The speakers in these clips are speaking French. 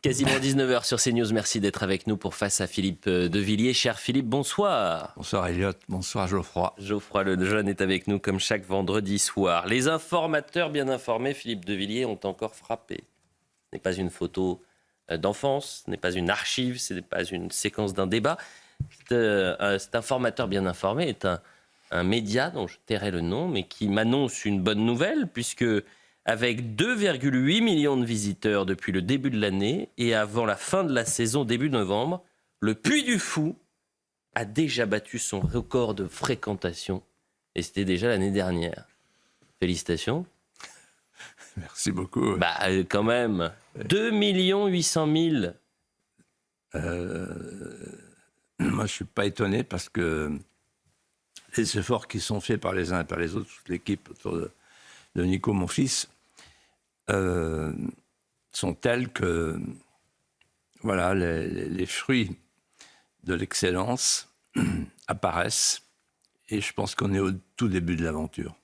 Quasiment 19h sur CNews. Merci d'être avec nous pour Face à Philippe Devilliers. Cher Philippe, bonsoir. Bonsoir Elliot, bonsoir Geoffroy. Geoffroy Lejeune est avec nous comme chaque vendredi soir. Les informateurs bien informés, Philippe Devilliers, ont encore frappé. Ce n'est pas une photo d'enfance, ce n'est pas une archive, ce n'est pas une séquence d'un débat. Cet informateur bien informé est un média dont je tairai le nom, mais qui m'annonce une bonne nouvelle, puisque avec 2,8 millions de visiteurs depuis le début de l'année et avant la fin de la saison début novembre, le Puy du Fou a déjà battu son record de fréquentation. Et c'était déjà l'année dernière. Félicitations. Merci beaucoup. Quand même. 2 800 000. Moi, je ne suis pas étonné parce que les efforts qui sont faits par les uns et par les autres, toute l'équipe autour de Nico, mon fils, sont tels que voilà, les fruits de l'excellence apparaissent. Et je pense qu'on est au tout début de l'aventure.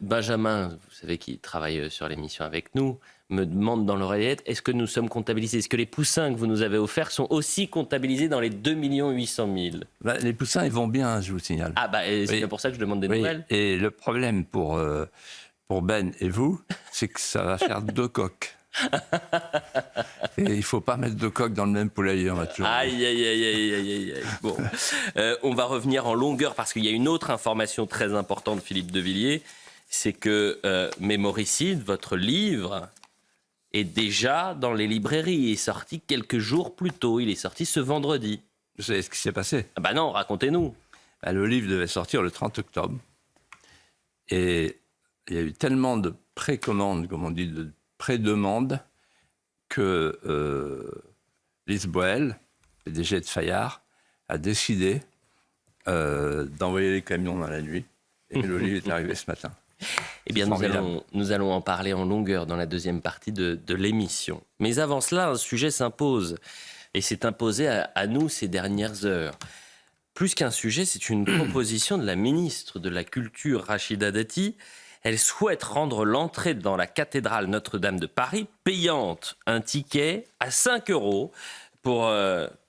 Benjamin, vous savez, qui travaille sur l'émission avec nous, me demande dans l'oreillette, est-ce que nous sommes comptabilisés? Est-ce que les poussins que vous nous avez offerts sont aussi comptabilisés dans les 2 800 000? Les poussins, ils vont bien, je vous signale. C'est bien pour ça que je demande des nouvelles. Et le problème pour Ben et vous, c'est que ça va faire 2 coques. Et il ne faut pas mettre 2 coques dans le même poulailler, on va toujours. Aïe. Bon. On va revenir en longueur parce qu'il y a une autre information très importante, Philippe Devilliers, c'est que Mémoricide, votre livre, est déjà dans les librairies. Il est sorti quelques jours plus tôt. Il est sorti ce vendredi. Vous savez ce qui s'est passé? Non, racontez-nous. Le livre devait sortir le 30 octobre. Et il y a eu tellement de précommandes, comme on dit, de pré-demandes, que Lise Boel, PDG de Fayard, a décidé d'envoyer les camions dans la nuit. Et le livre est arrivé ce matin. Eh bien, nous allons en parler en longueur dans la deuxième partie de l'émission. Mais avant cela, un sujet s'impose. Et s'est imposé à nous ces dernières heures. Plus qu'un sujet, c'est une proposition de la ministre de la Culture, Rachida Dati. Elle souhaite rendre l'entrée dans la cathédrale Notre-Dame de Paris payante. Un ticket à 5 €,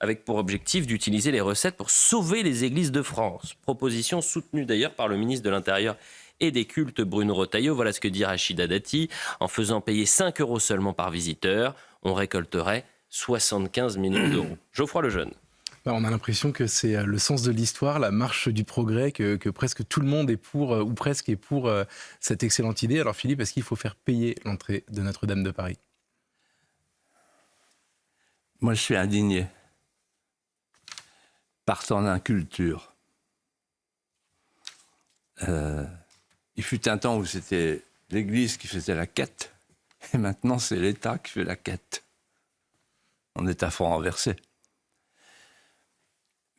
avec pour objectif d'utiliser les recettes pour sauver les églises de France. Proposition soutenue d'ailleurs par le ministre de l'Intérieur et des Cultes, Bruno Retailleau. Voilà ce que dit Rachida Dati. En faisant payer 5 € seulement par visiteur, on récolterait 75 millions d'euros. Geoffroy Lejeune. On a l'impression que c'est le sens de l'histoire, la marche du progrès, que presque tout le monde est pour, ou presque est pour cette excellente idée. Alors Philippe, est-ce qu'il faut faire payer l'entrée de Notre-Dame de Paris? Moi, je suis indigné. Partant d'inculture. Il fut un temps où c'était l'Église qui faisait la quête, et maintenant c'est l'État qui fait la quête. On est à fond renversé.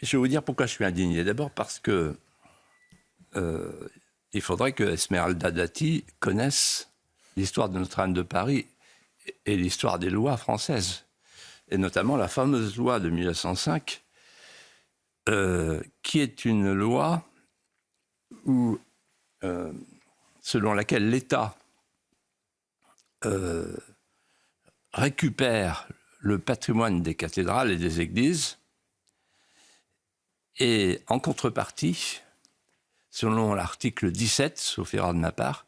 Je vais vous dire pourquoi je suis indigné. D'abord parce que il faudrait que Esmeralda Dati connaisse l'histoire de Notre-Dame de Paris et l'histoire des lois françaises, et notamment la fameuse loi de 1905, qui est une loi où, selon laquelle l'État récupère le patrimoine des cathédrales et des églises, et en contrepartie, selon l'article 17, sauf erreur de ma part,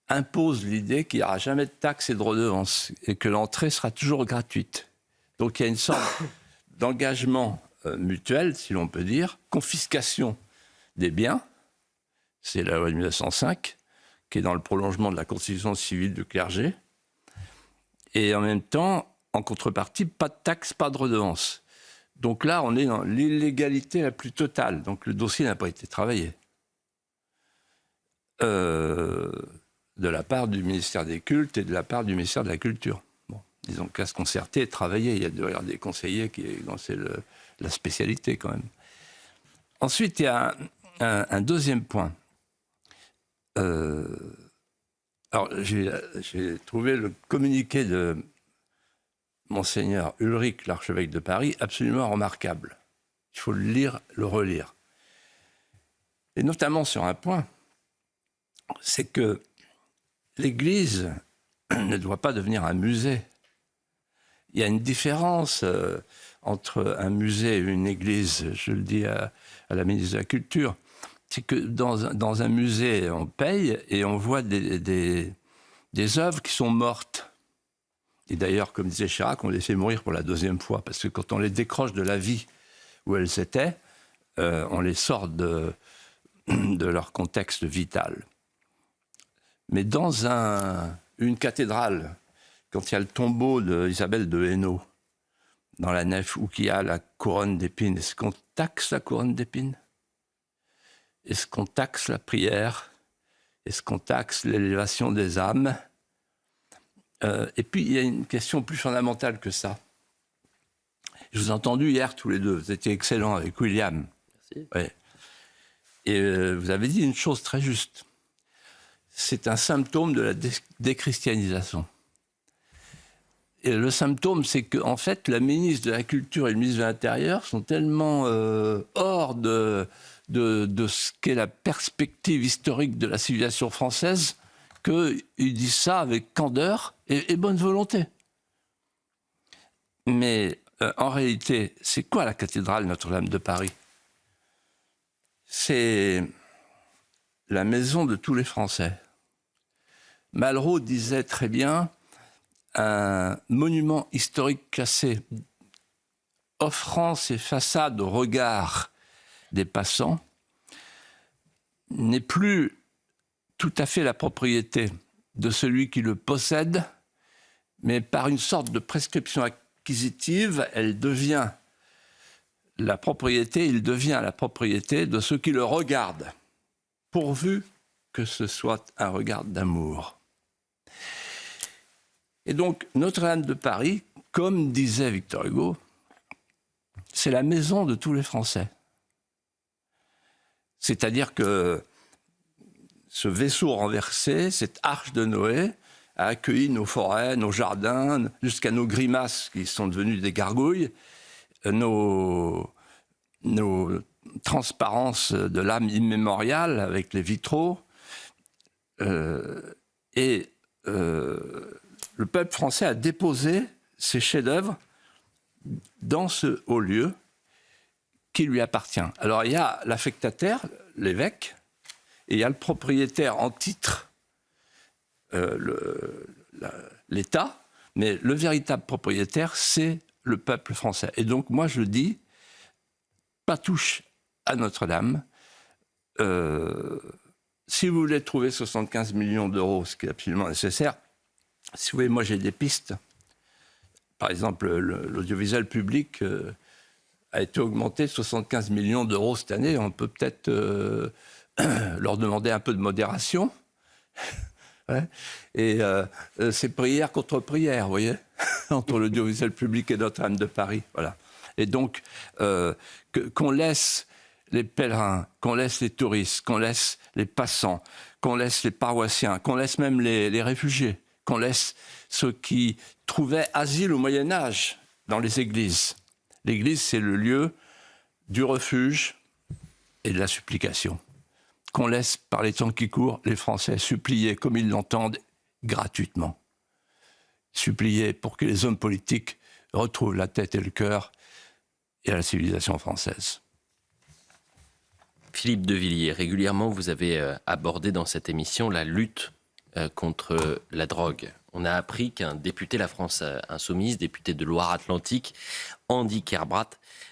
impose l'idée qu'il n'y aura jamais de taxes et de redevances et que l'entrée sera toujours gratuite. Donc il y a une sorte d'engagement mutuel, si l'on peut dire, confiscation des biens, c'est la loi de 1905, qui est dans le prolongement de la constitution civile du clergé, et en même temps, en contrepartie, pas de taxes, pas de redevances. Donc là, on est dans l'illégalité la plus totale. Donc le dossier n'a pas été travaillé. De la part du ministère des Cultes et de la part du ministère de la Culture. Bon, disons qu'à se concerter et travailler. Il y a d'ailleurs des conseillers dont c'est la spécialité quand même. Ensuite, il y a un deuxième point. Alors, j'ai trouvé le communiqué de Monseigneur Ulrich, l'archevêque de Paris, absolument remarquable. Il faut le lire, le relire. Et notamment sur un point, c'est que l'Église ne doit pas devenir un musée. il y a une différence entre un musée et une église. Je le dis à la ministre de la Culture. C'est que dans un musée, on paye et on voit des œuvres qui sont mortes. Et d'ailleurs, comme disait Chirac, on les fait mourir pour la deuxième fois, parce que quand on les décroche de la vie où elles étaient, on les sort de leur contexte vital. Mais dans une cathédrale, quand il y a le tombeau d'Isabelle de Hainaut, dans la nef, où il y a la couronne d'épines, est-ce qu'on taxe la couronne d'épines ? Est-ce qu'on taxe la prière ? Est-ce qu'on taxe l'élévation des âmes ? Et puis, il y a une question plus fondamentale que ça. Je vous ai entendu hier tous les deux, vous étiez excellents avec William. Merci. Ouais. Et vous avez dit une chose très juste. C'est un symptôme de la déchristianisation. Et le symptôme, c'est qu'en fait, la ministre de la Culture et le ministre de l'Intérieur sont tellement hors de ce qu'est la perspective historique de la civilisation française qu'ils disent ça avec candeur et bonne volonté. Mais en réalité, c'est quoi la cathédrale Notre-Dame de Paris ? C'est la maison de tous les Français. Malraux disait très bien un monument historique classé offrant ses façades au regard des passants n'est plus tout à fait la propriété de celui qui le possède, mais par une sorte de prescription acquisitive, il devient la propriété de ceux qui le regardent, pourvu que ce soit un regard d'amour. Et donc, Notre-Dame de Paris, comme disait Victor Hugo, c'est la maison de tous les Français. C'est-à-dire que ce vaisseau renversé, cette arche de Noé, a accueilli nos forêts, nos jardins, jusqu'à nos grimaces qui sont devenues des gargouilles, nos transparences de l'âme immémoriale avec les vitraux. Le peuple français a déposé ses chefs-d'œuvre dans ce haut lieu qui lui appartient. Alors il y a l'affectataire, l'évêque, et il y a le propriétaire en titre, l'État, mais le véritable propriétaire, c'est le peuple français. Et donc moi je dis, pas touche à Notre-Dame. Si vous voulez trouver 75 millions d'euros, ce qui est absolument nécessaire, si vous voulez, moi j'ai des pistes. Par exemple, l'audiovisuel public a été augmenté de 75 millions d'euros cette année. On peut peut-être leur demander un peu de modération. Ouais. Et c'est prière contre prière, vous voyez, entre l'audiovisuel public et Notre-Dame de Paris. Voilà. Et donc, qu'on laisse les pèlerins, qu'on laisse les touristes, qu'on laisse les passants, qu'on laisse les paroissiens, qu'on laisse même les réfugiés, qu'on laisse ceux qui trouvaient asile au Moyen-Âge dans les églises. L'église, c'est le lieu du refuge et de la supplication. Qu'on laisse, par les temps qui courent, les Français supplier comme ils l'entendent gratuitement. Supplier pour que les hommes politiques retrouvent la tête et le cœur et la civilisation française. Philippe de Villiers, régulièrement vous avez abordé dans cette émission la lutte contre la drogue. On a appris qu'un député La France Insoumise, député de Loire-Atlantique, Andy Kerbrat,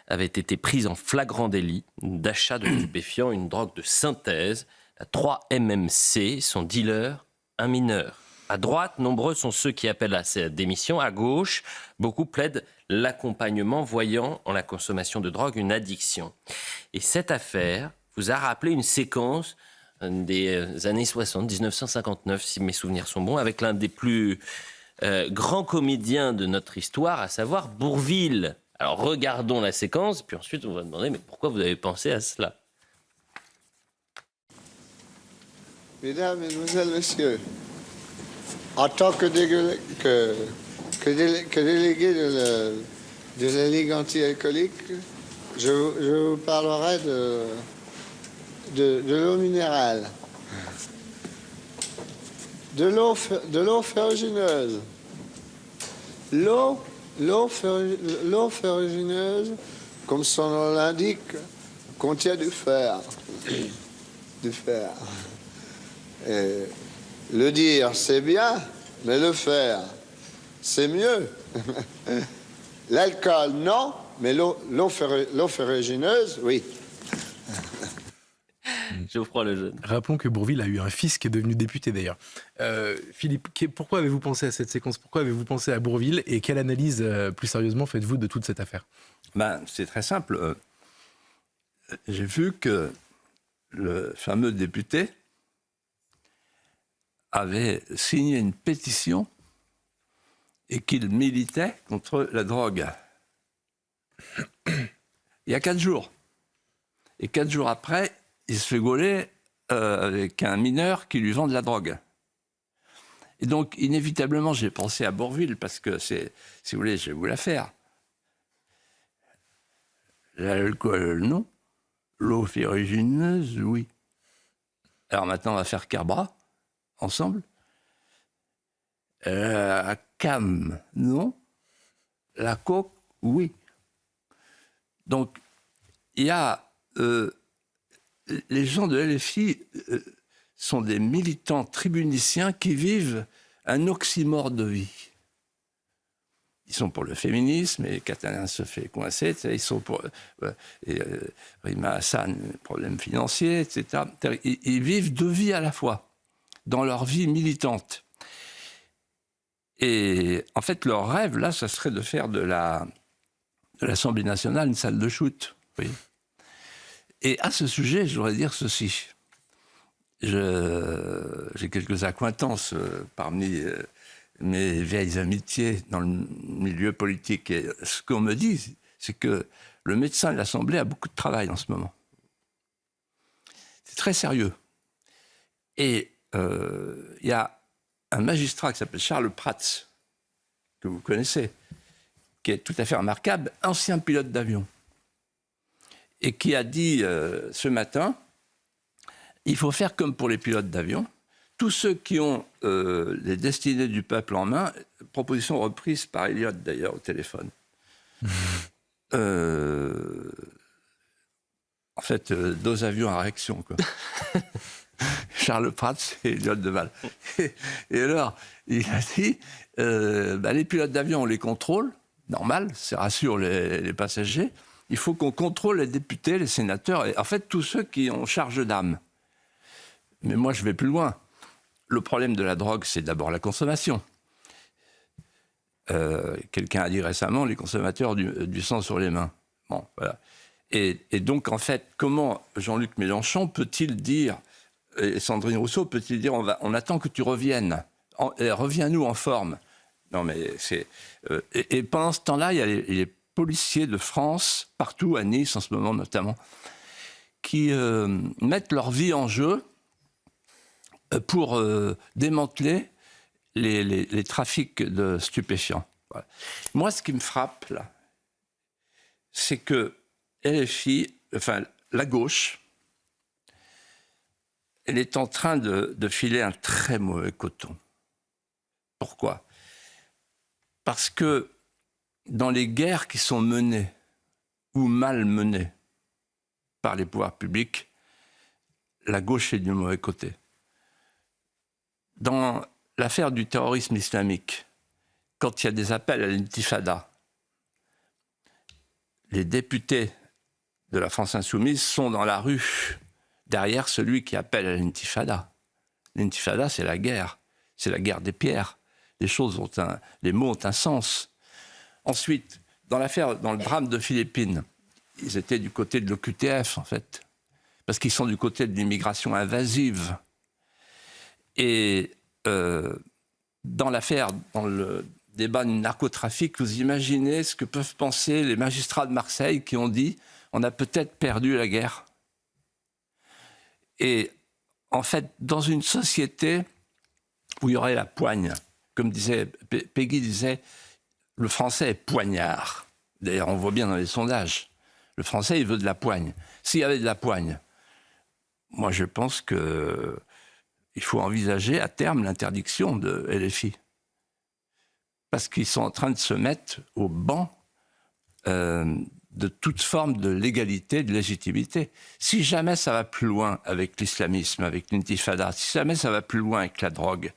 avait été pris en flagrant délit d'achat de stupéfiants, une drogue de synthèse, la 3-MMC, son dealer, un mineur. À droite, nombreux sont ceux qui appellent à sa démission. À gauche, beaucoup plaident l'accompagnement, voyant en la consommation de drogue une addiction. Et cette affaire vous a rappelé une séquence des années 60, 1959, si mes souvenirs sont bons, avec l'un des plus grands comédiens de notre histoire, à savoir Bourvil. Alors regardons la séquence, puis ensuite on va demander mais pourquoi vous avez pensé à cela. Mesdames, Mesdemoiselles, Messieurs, en tant que délégué de la Ligue anti-alcoolique, je vous parlerai de l'eau minérale, de l'eau ferrugineuse. L'eau L'eau ferrugineuse, comme son nom l'indique, contient du fer. Du fer. Et le dire, c'est bien, mais le faire, c'est mieux. L'alcool, non, mais l'eau ferrugineuse, oui. Geoffroy Lejeune. Rappelons que Bourvil a eu un fils qui est devenu député d'ailleurs. Philippe, pourquoi avez-vous pensé à cette séquence? Pourquoi avez-vous pensé à Bourvil? Et quelle analyse, plus sérieusement, faites-vous de toute cette affaire? C'est très simple. J'ai vu que le fameux député avait signé une pétition et qu'il militait contre la drogue. Il y a 4 jours. Et 4 jours après, il se fait gauler avec un mineur qui lui vend de la drogue. Et donc, inévitablement, j'ai pensé à Bourvil, parce que, si vous voulez, je vais vous la faire. L'alcool, non. L'eau ferrugineuse, oui. Alors maintenant, on va faire Cabra, ensemble. La cam, non. La coke, oui. Donc, il y a... les gens de LFI sont des militants tribuniciens qui vivent un oxymore de vie. Ils sont pour le féminisme, et Catalin se fait coincer, ils sont pour Rima Hassan, problème financier, etc. Ils vivent 2 vies à la fois, dans leur vie militante. Et en fait, leur rêve, là, ça serait de faire de l'Assemblée nationale une salle de shoot. Oui. Et à ce sujet, je voudrais dire ceci. J'ai quelques accointances parmi mes vieilles amitiés dans le milieu politique. Et ce qu'on me dit, c'est que le médecin de l'Assemblée a beaucoup de travail en ce moment. C'est très sérieux. Et il y a un magistrat qui s'appelle Charles Prats, que vous connaissez, qui est tout à fait remarquable, ancien pilote d'avion, et qui a dit ce matin, il faut faire comme pour les pilotes d'avion, tous ceux qui ont les destinées du peuple en main, proposition reprise par Elliott d'ailleurs au téléphone. En fait, 2 avions à réaction, quoi. Charles Prats et Elliott Deval. Et alors, il a dit, les pilotes d'avion, on les contrôle, normal, ça rassure les passagers. Il faut qu'on contrôle les députés, les sénateurs, et en fait, tous ceux qui ont charge d'âme. Mais moi, je vais plus loin. Le problème de la drogue, c'est d'abord la consommation. Quelqu'un a dit récemment, les consommateurs du sang sur les mains. Bon, voilà. Et donc, en fait, comment Jean-Luc Mélenchon peut-il dire, et Sandrine Rousseau peut-il dire, on attend que tu reviennes, reviens-nous en forme. Non, mais c'est... et pendant ce temps-là, il y a les policiers de France, partout, à Nice en ce moment notamment, qui mettent leur vie en jeu pour démanteler les trafics de stupéfiants. Voilà. Moi, ce qui me frappe, là, c'est que LFI, enfin la gauche, elle est en train de filer un très mauvais coton. Pourquoi? Parce que dans les guerres qui sont menées ou mal menées par les pouvoirs publics, la gauche est du mauvais côté. Dans l'affaire du terrorisme islamique, quand il y a des appels à l'intifada, les députés de la France insoumise sont dans la rue, derrière celui qui appelle à l'intifada. L'intifada, c'est la guerre des pierres. Les mots ont un sens. Ensuite, dans le drame de Philippines, ils étaient du côté de l'OQTF, en fait, parce qu'ils sont du côté de l'immigration invasive. Et dans le débat du narcotrafic, vous imaginez ce que peuvent penser les magistrats de Marseille qui ont dit « on a peut-être perdu la guerre ». Et en fait, dans une société où il y aurait la poigne, comme Peggy disait, le français est poignard. D'ailleurs, on voit bien dans les sondages. Le français, il veut de la poigne. S'il y avait de la poigne, moi, je pense qu'il faut envisager à terme l'interdiction de LFI. parce qu'ils sont en train de se mettre au banc de toute forme de légalité, de légitimité. Si jamais ça va plus loin avec l'islamisme, avec l'intifada, si jamais ça va plus loin avec la drogue,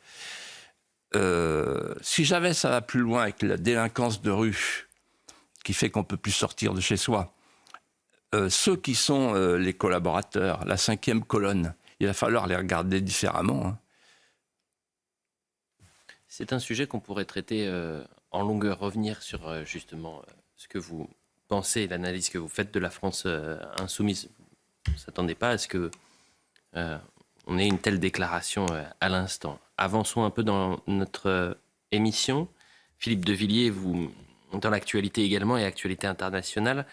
si jamais ça va plus loin avec la délinquance de rue, qui fait qu'on ne peut plus sortir de chez soi, ceux qui sont les collaborateurs, la 5e colonne, il va falloir les regarder différemment. Hein. C'est un sujet qu'on pourrait traiter en longueur, revenir sur justement ce que vous pensez, l'analyse que vous faites de la France insoumise. On ne s'attendait pas à ce que on ait une telle déclaration à l'instant. Avançons un peu dans notre émission. Philippe de Villiers, vous, dans l'actualité également et actualité internationale,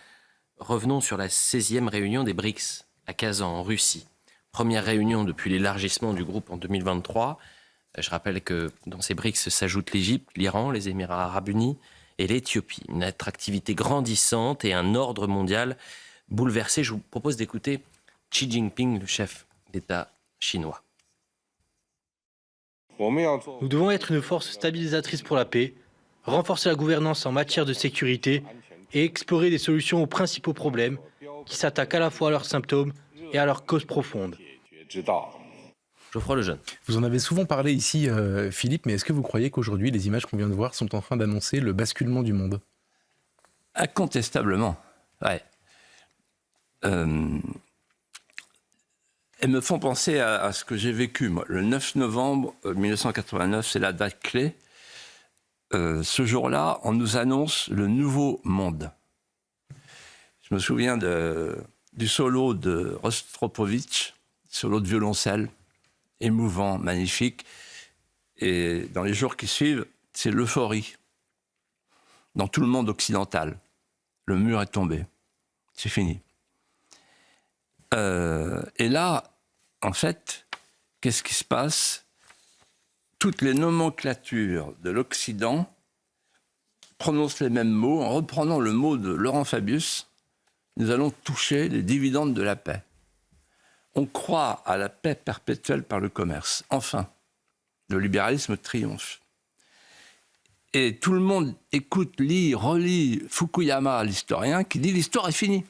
revenons sur la 16e réunion des BRICS à Kazan, en Russie. Première réunion depuis l'élargissement du groupe en 2023. Je rappelle que dans ces BRICS s'ajoutent l'Égypte, l'Iran, les Émirats arabes unis et l'Éthiopie. Une attractivité grandissante et un ordre mondial bouleversé. Je vous propose d'écouter Xi Jinping, le chef d'État chinois. Nous devons être une force stabilisatrice pour la paix, renforcer la gouvernance en matière de sécurité et explorer des solutions aux principaux problèmes qui s'attaquent à la fois à leurs symptômes et à leurs causes profondes. Geoffroy Lejeune. Vous en avez souvent parlé ici, Philippe, mais est-ce que vous croyez qu'aujourd'hui, les images qu'on vient de voir sont en train d'annoncer le basculement du monde ? Incontestablement, ouais. Elles me font penser à ce que j'ai vécu, moi. Le 9 novembre 1989, c'est la date clé. Ce jour-là, on nous annonce le nouveau monde. Je me souviens du solo de Rostropovitch, solo de violoncelle, émouvant, magnifique. Et dans les jours qui suivent, c'est l'euphorie. Dans tout le monde occidental, le mur est tombé. C'est fini. Et là, en fait, qu'est-ce qui se passe ? Toutes les nomenclatures de l'Occident prononcent les mêmes mots. En reprenant le mot de Laurent Fabius, nous allons toucher les dividendes de la paix. On croit à la paix perpétuelle par le commerce. Enfin, le libéralisme triomphe. Et tout le monde écoute, lit, relit Fukuyama, l'historien, qui dit l'histoire est finie.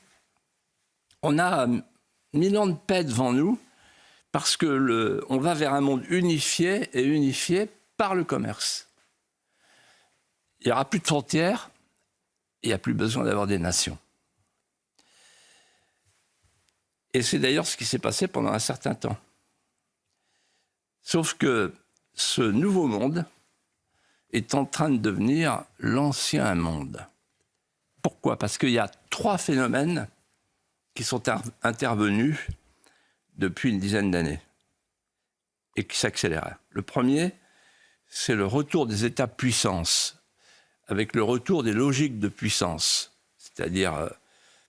On a 1000 ans de paix devant nous parce que on va vers un monde unifié et unifié par le commerce. Il n'y aura plus de frontières, il n'y a plus besoin d'avoir des nations. Et c'est d'ailleurs ce qui s'est passé pendant un certain temps. Sauf que ce nouveau monde est en train de devenir l'ancien monde. Pourquoi ? Parce qu'il y a 3 phénomènes qui sont intervenus depuis une dizaine d'années et qui s'accélèrent. Le premier, c'est le retour des États-puissances, avec le retour des logiques de puissance. C'est-à-dire,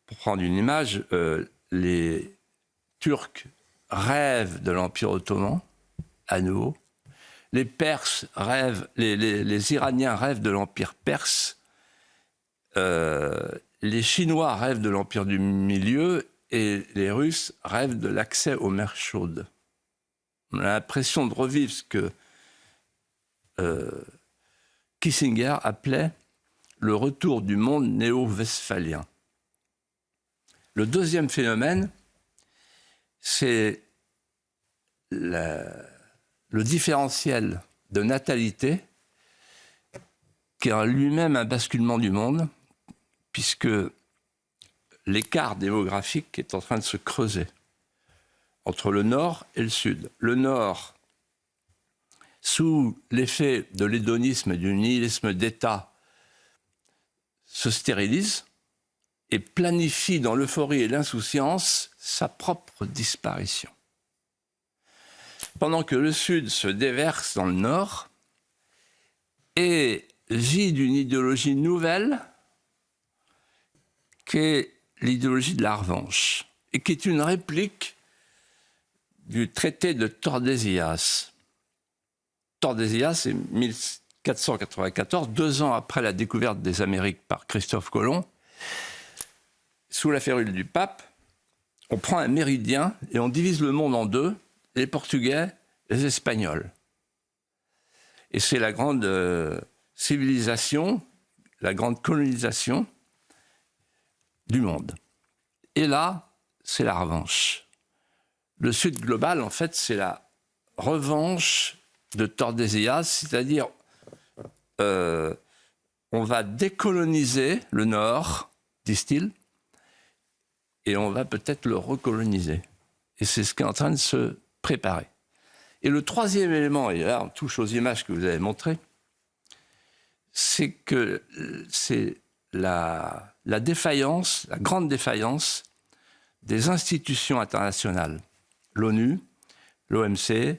pour prendre une image, les Turcs rêvent de l'Empire ottoman, à nouveau. Les Perses rêvent, les Iraniens rêvent de l'Empire perse. Les Chinois rêvent de l'Empire du Milieu et les Russes rêvent de l'accès aux mers chaudes. On a l'impression de revivre ce que Kissinger appelait le retour du monde néo-westphalien. Le deuxième phénomène, c'est le différentiel de natalité qui est en lui-même un basculement du monde, puisque l'écart démographique est en train de se creuser entre le Nord et le Sud. Le Nord, sous l'effet de l'hédonisme et du nihilisme d'État, se stérilise et planifie dans l'euphorie et l'insouciance sa propre disparition. Pendant que le Sud se déverse dans le Nord et vit d'une idéologie nouvelle qui est l'idéologie de la revanche et qui est une réplique du traité de Tordesillas. Tordesillas, c'est 1494, 2 ans après la découverte des Amériques par Christophe Colomb. Sous la férule du pape, on prend un méridien et on divise le monde en 2, les Portugais et les Espagnols. Et c'est la grande civilisation, la grande colonisation du monde. Et là, c'est la revanche. Le Sud global, en fait, c'est la revanche de Tordesillas, c'est-à-dire on va décoloniser le Nord, disent-ils, et on va peut-être le recoloniser. Et c'est ce qui est en train de se préparer. Et le troisième élément, et là on touche aux images que vous avez montrées, c'est que c'est la défaillance, la grande défaillance des institutions internationales. L'ONU, l'OMC,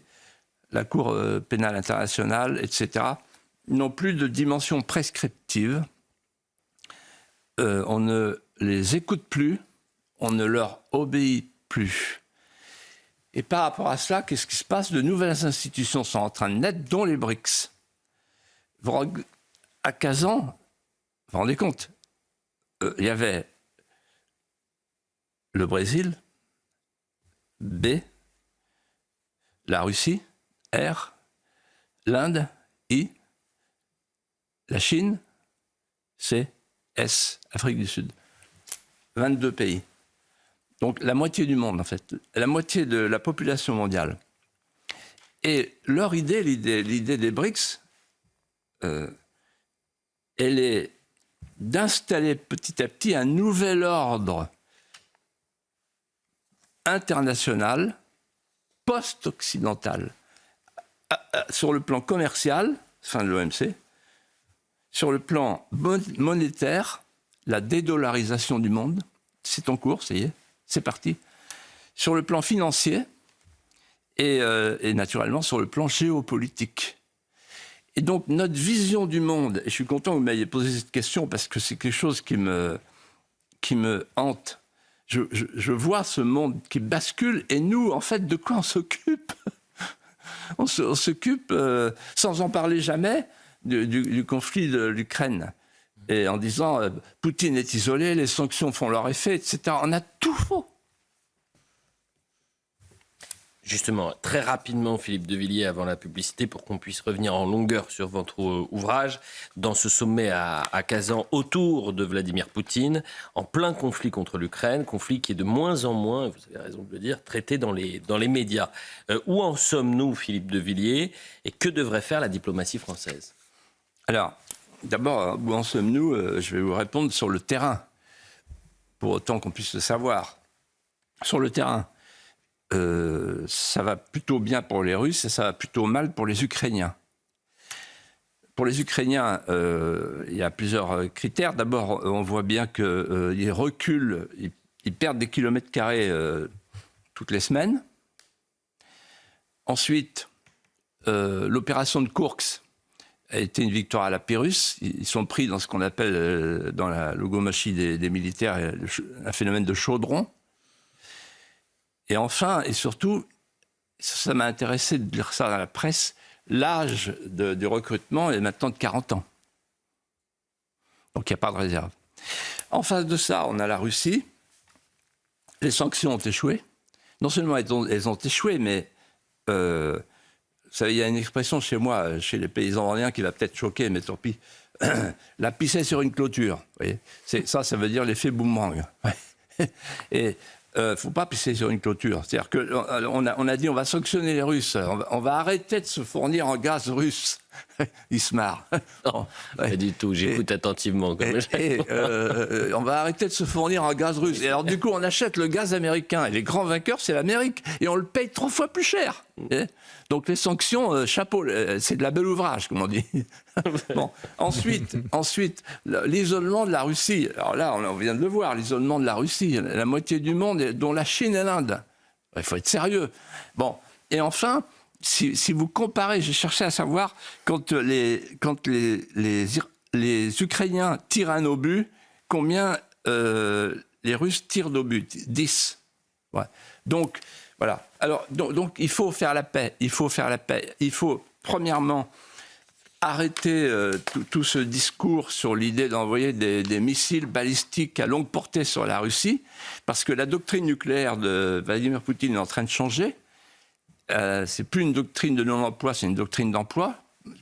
la Cour pénale internationale, etc., n'ont plus de dimension prescriptive. On ne les écoute plus, on ne leur obéit plus. Et par rapport à cela, qu'est-ce qui se passe? De nouvelles institutions sont en train de naître, dont les BRICS. À Kazan, vous vous rendez compte, il y avait le Brésil, B, la Russie, R, l'Inde, I, la Chine, C, S, Afrique du Sud. 22 pays. Donc la moitié du monde, en fait. La moitié de la population mondiale. Et leur idée, l'idée des BRICS, elle est d'installer petit à petit un nouvel ordre international, post-occidental, sur le plan commercial, fin de l'OMC, sur le plan monétaire, la dédollarisation du monde, c'est en cours, ça y est, c'est parti. Sur le plan financier et naturellement sur le plan géopolitique. Et donc notre vision du monde, et je suis content que vous m'ayez posé cette question parce que c'est quelque chose qui me hante. Je vois ce monde qui bascule et nous, en fait, de quoi on s'occupe? On s'occupe, sans en parler jamais, du conflit de l'Ukraine. Et en disant, Poutine est isolé, les sanctions font leur effet, etc. On a tout faux. Justement, très rapidement, Philippe de Villiers, avant la publicité, pour qu'on puisse revenir en longueur sur votre ouvrage, dans ce sommet à Kazan, autour de Vladimir Poutine, en plein conflit contre l'Ukraine, conflit qui est de moins en moins, vous avez raison de le dire, traité dans les médias. Où en sommes-nous, Philippe de Villiers, et que devrait faire la diplomatie française? Alors, d'abord, où en sommes-nous? Je vais vous répondre sur le terrain, pour autant qu'on puisse le savoir. Sur le terrain, ça va plutôt bien pour les Russes et ça va plutôt mal pour les Ukrainiens. Pour les Ukrainiens, il y a plusieurs critères. D'abord, on voit bien qu'ils reculent, ils perdent des kilomètres carrés toutes les semaines. Ensuite, l'opération de Koursk a été une victoire à la Pyrrhus. Ils sont pris dans ce qu'on appelle, dans la logomachie des militaires, un phénomène de chaudron. Et enfin, et surtout, ça m'a intéressé de lire ça dans la presse, l'âge du recrutement est maintenant de 40 ans. Donc il n'y a pas de réserve. En face de ça, on a la Russie. Les sanctions ont échoué. Non seulement elles ont échoué, mais vous savez, il y a une expression chez moi, chez les paysans vendéens, qui va peut-être choquer, mais tant pis. La pisser sur une clôture. Vous voyez, ça veut dire l'effet boomerang. Et ne faut pas pisser sur une clôture. C'est-à-dire qu'on a dit on va sanctionner les Russes, on va arrêter de se fournir en gaz russe. Ils se marrent. Non, pas du tout, j'écoute attentivement. On va arrêter de se fournir en gaz russe. Et alors du coup, on achète le gaz américain. Et les grands vainqueurs, c'est l'Amérique. Et on le paye 3 fois plus cher. Donc les sanctions, chapeau, c'est de la belle ouvrage, comme on dit. Bon, ensuite, l'isolement de la Russie. Alors là, on vient de le voir, l'isolement de la Russie. La moitié du monde, dont la Chine et l'Inde. Il faut être sérieux. Bon, et enfin, si vous comparez, j'ai cherché à savoir, quand les Ukrainiens tirent un obus, combien les Russes tirent d'obus? 10. Ouais. Donc, voilà. Alors, donc, il faut faire la paix. Il faut faire la paix. Il faut, premièrement, arrêter tout ce discours sur l'idée d'envoyer des missiles balistiques à longue portée sur la Russie, parce que la doctrine nucléaire de Vladimir Poutine est en train de changer. C'est plus une doctrine de non-emploi, c'est une doctrine d'emploi.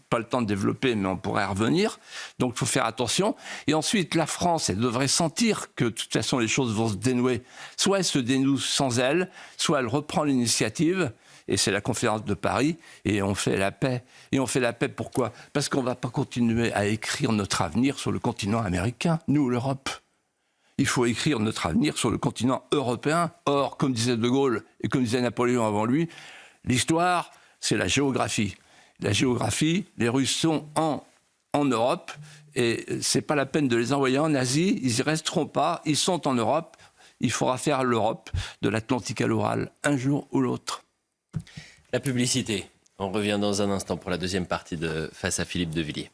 pas le temps de développer, mais on pourrait revenir. Donc il faut faire attention. Et ensuite, la France, elle devrait sentir que de toute façon les choses vont se dénouer. Soit elle se dénoue sans elle, soit elle reprend l'initiative. Et c'est la conférence de Paris, et on fait la paix. Et on fait la paix pourquoi ? Parce qu'on ne va pas continuer à écrire notre avenir sur le continent américain, nous, l'Europe. Il faut écrire notre avenir sur le continent européen. Or, comme disait De Gaulle, et comme disait Napoléon avant lui, l'histoire, c'est la géographie. La géographie, les Russes sont en Europe, et c'est pas la peine de les envoyer en Asie, ils y resteront pas, ils sont en Europe. Il faudra faire l'Europe de l'Atlantique à l'Oural, un jour ou l'autre. La publicité. On revient dans un instant pour la deuxième partie de Face à Philippe de Villiers.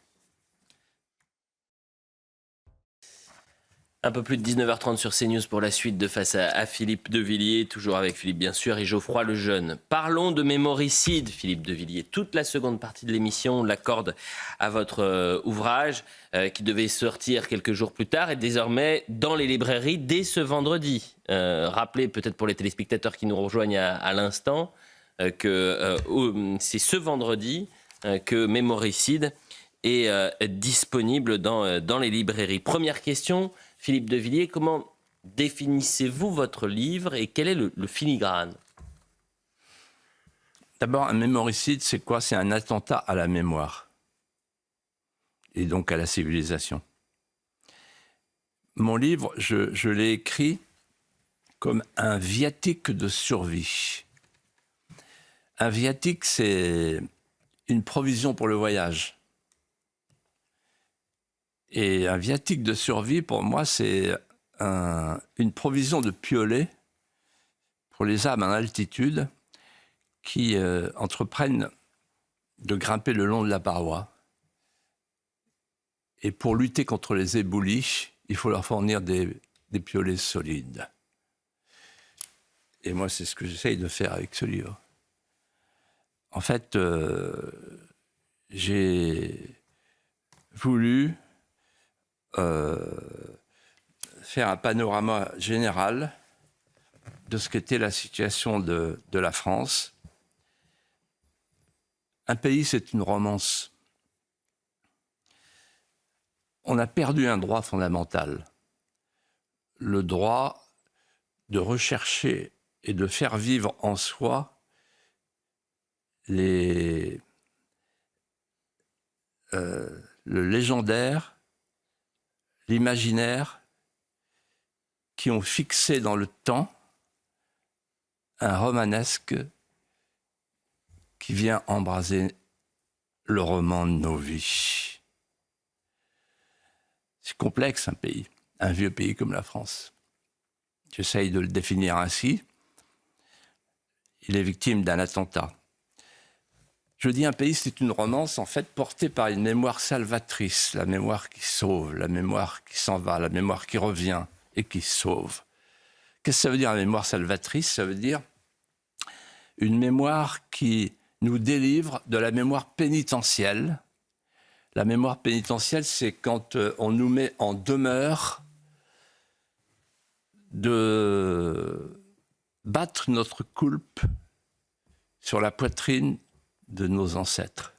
Un peu plus de 19h30 sur CNews pour la suite de Face à Philippe de Villiers, toujours avec Philippe bien sûr et Geoffroy Lejeune. Parlons de mémoricide, Philippe de Villiers. Toute la seconde partie de l'émission, on l'accorde à votre ouvrage qui devait sortir quelques jours plus tard et désormais dans les librairies dès ce vendredi. Rappelez peut-être pour les téléspectateurs qui nous rejoignent à l'instant que c'est ce vendredi que Mémoricide est disponible dans les librairies. Première question, Philippe de Villiers, comment définissez-vous votre livre et quel est le filigrane ? D'abord, un mémoricide, c'est quoi ? C'est un attentat à la mémoire et donc à la civilisation. Mon livre, je l'ai écrit comme un viatique de survie. Un viatique, c'est une provision pour le voyage. Et un viatique de survie, pour moi, c'est une provision de piolet pour les âmes en altitude qui entreprennent de grimper le long de la paroi. Et pour lutter contre les éboulis, il faut leur fournir des piolets solides. Et moi, c'est ce que j'essaye de faire avec ce livre. En fait, j'ai voulu faire un panorama général de ce qu'était la situation de la France. Un pays, c'est une romance. On a perdu un droit fondamental, le droit de rechercher et de faire vivre en soi le légendaire, l'imaginaire, qui ont fixé dans le temps un romanesque qui vient embraser le roman de nos vies. C'est complexe un pays, un vieux pays comme la France. J'essaye de le définir ainsi. Il est victime d'un attentat. Je dis un pays, c'est une romance en fait portée par une mémoire salvatrice, la mémoire qui sauve, la mémoire qui s'en va, la mémoire qui revient et qui sauve. Qu'est-ce que ça veut dire, la mémoire salvatrice ? Ça veut dire une mémoire qui nous délivre de la mémoire pénitentielle. La mémoire pénitentielle, c'est quand on nous met en demeure de battre notre coulpe sur la poitrine de nos ancêtres.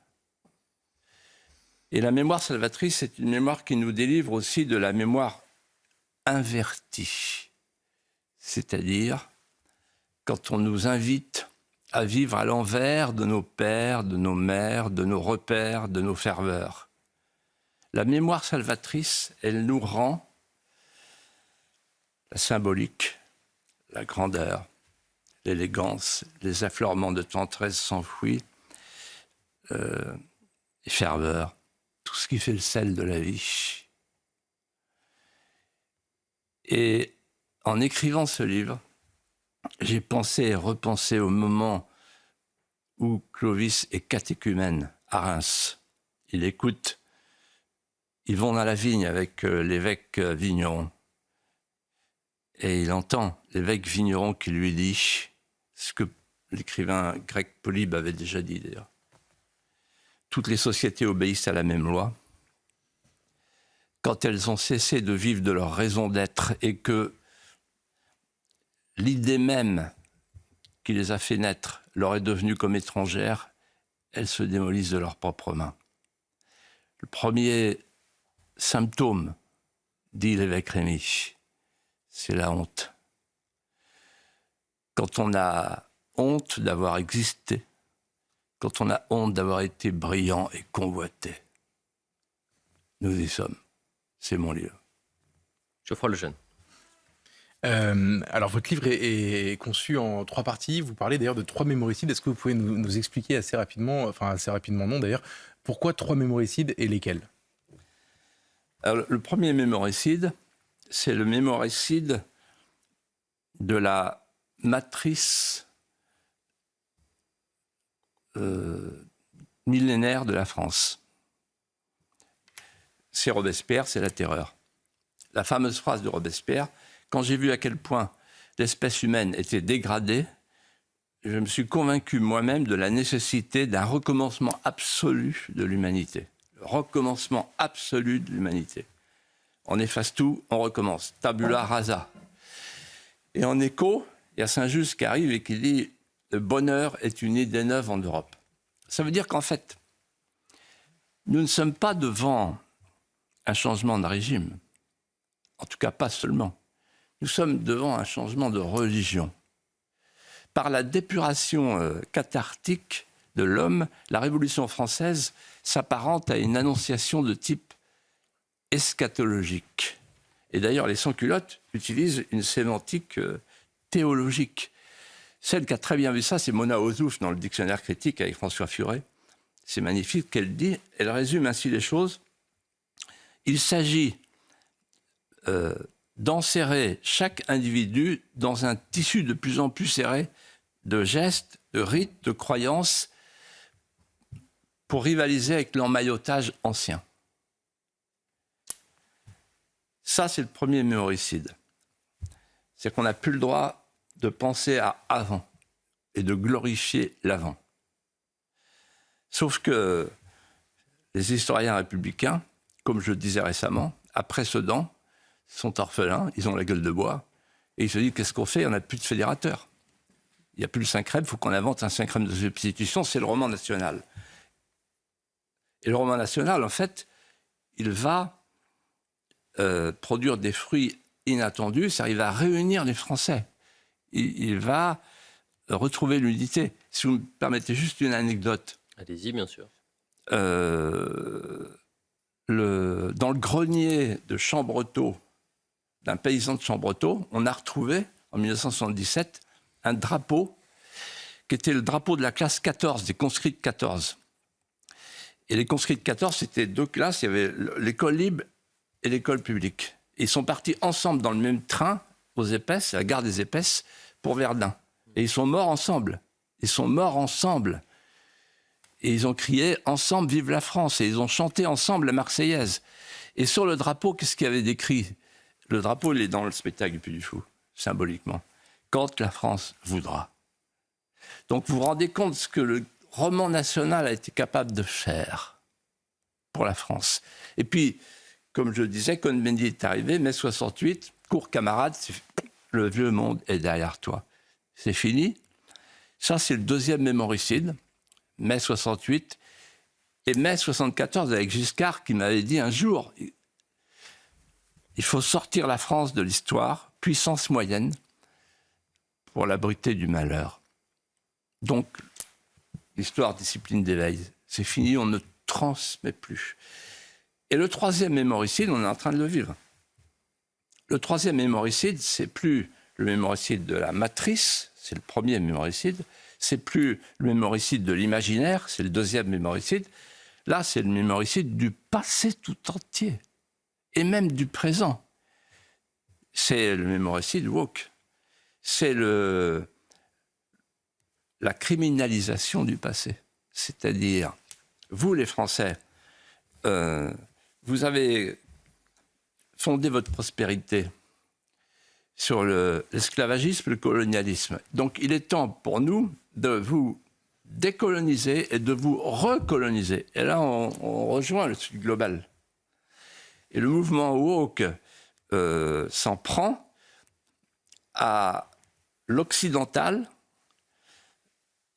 Et la mémoire salvatrice, c'est une mémoire qui nous délivre aussi de la mémoire invertie. C'est-à-dire quand on nous invite à vivre à l'envers de nos pères, de nos mères, de nos repères, de nos ferveurs. La mémoire salvatrice, elle nous rend la symbolique, la grandeur, l'élégance, les affleurements de tendresse s'enfouis, les ferveurs, tout ce qui fait le sel de la vie. Et en écrivant ce livre, j'ai pensé et repensé au moment où Clovis est catéchumène à Reims. Il écoute, ils vont dans la vigne avec l'évêque vigneron. Et il entend l'évêque vigneron qui lui dit ce que l'écrivain grec Polybe avait déjà dit d'ailleurs. Toutes les sociétés obéissent à la même loi. Quand elles ont cessé de vivre de leur raison d'être et que l'idée même qui les a fait naître leur est devenue comme étrangère, elles se démolissent de leurs propres mains. Le premier symptôme, dit l'évêque Rémy, c'est la honte. Quand on a honte d'avoir existé, quand on a honte d'avoir été brillant et convoité, nous y sommes. C'est mon livre. Geoffroy Lejeune. Alors, votre livre est conçu en 3 parties. Vous parlez d'ailleurs de 3 mémoricides. Est-ce que vous pouvez nous expliquer assez rapidement, enfin assez rapidement non d'ailleurs, pourquoi 3 mémoricides et lesquels? Alors, le premier mémoricide, c'est le mémoricide de la matrice millénaire de la France. C'est Robespierre, c'est la terreur. La fameuse phrase de Robespierre, quand j'ai vu à quel point l'espèce humaine était dégradée, je me suis convaincu moi-même de la nécessité d'un recommencement absolu de l'humanité. Le recommencement absolu de l'humanité. On efface tout, on recommence. Tabula rasa. Et en écho, il y a Saint-Just qui arrive et qui dit « Le bonheur est une idée neuve en Europe ». Ça veut dire qu'en fait, nous ne sommes pas devant un changement de régime. En tout cas, pas seulement. Nous sommes devant un changement de religion. Par la dépuration cathartique de l'homme, la Révolution française s'apparente à une annonciation de type eschatologique. Et d'ailleurs, les sans-culottes utilisent une sémantique théologique. Celle qui a très bien vu ça, c'est Mona Ozouf dans le Dictionnaire critique avec François Furet. C'est magnifique qu'elle dit, elle résume ainsi les choses. Il s'agit d'enserrer chaque individu dans un tissu de plus en plus serré de gestes, de rites, de croyances pour rivaliser avec l'emmaillotage ancien. Ça, c'est le premier mémoricide. C'est qu'on n'a plus le droit de penser à avant et de glorifier l'avant. Sauf que les historiens républicains, comme je le disais récemment, après Sedan, sont orphelins, ils ont la gueule de bois, et ils se disent qu'est-ce qu'on fait? On n'a plus de fédérateur. Il n'y a plus le 5e, il faut qu'on invente un 5e de substitution, c'est le roman national. Et le roman national, en fait, il va produire des fruits inattendus, ça, il va réunir les Français. Il va retrouver l'unité. Si vous me permettez juste une anecdote. Allez-y, bien sûr. Dans le grenier de Chambretot, d'un paysan de Chambretot, on a retrouvé, en 1977, un drapeau qui était le drapeau de la classe 14, des conscrits de 14. Et les conscrits de 14, c'était 2 classes, il y avait l'école libre et l'école publique. Et ils sont partis ensemble dans le même train, aux Épaisses, à la gare des Épaisses, pour Verdun. Et ils sont morts ensemble. Ils sont morts ensemble. Et ils ont crié « Ensemble, vive la France !» Et ils ont chanté ensemble la Marseillaise. Et sur le drapeau, qu'est-ce qu'il y avait décrit? Le drapeau, il est dans le spectacle du Puy du Fou, symboliquement. « Quand la France voudra ». Donc vous vous rendez compte ce que le roman national a été capable de faire pour la France. Et puis, comme je le disais, Cohn-Bendit est arrivé, mai 68, cours camarade, le vieux monde est derrière toi. C'est fini. Ça, c'est le 2e mémoricide, mai 68. Et mai 74, avec Giscard, qui m'avait dit un jour, il faut sortir la France de l'histoire, puissance moyenne, pour l'abriter du malheur. Donc, l'histoire, discipline d'éveil, c'est fini, on ne transmet plus. Et le 3e mémoricide, on est en train de le vivre. Le 3e mémoricide, c'est plus le mémoricide de la matrice, c'est le premier mémoricide, c'est plus le mémoricide de l'imaginaire, c'est le 2e mémoricide. Là, c'est le mémoricide du passé tout entier, et même du présent. C'est le mémoricide woke. C'est la criminalisation du passé. C'est-à-dire, vous les Français, vous avez fondé votre prospérité sur l'esclavagisme, le colonialisme. Donc il est temps pour nous de vous décoloniser et de vous recoloniser. Et là, on rejoint le Sud global. Et le mouvement woke s'en prend à l'occidental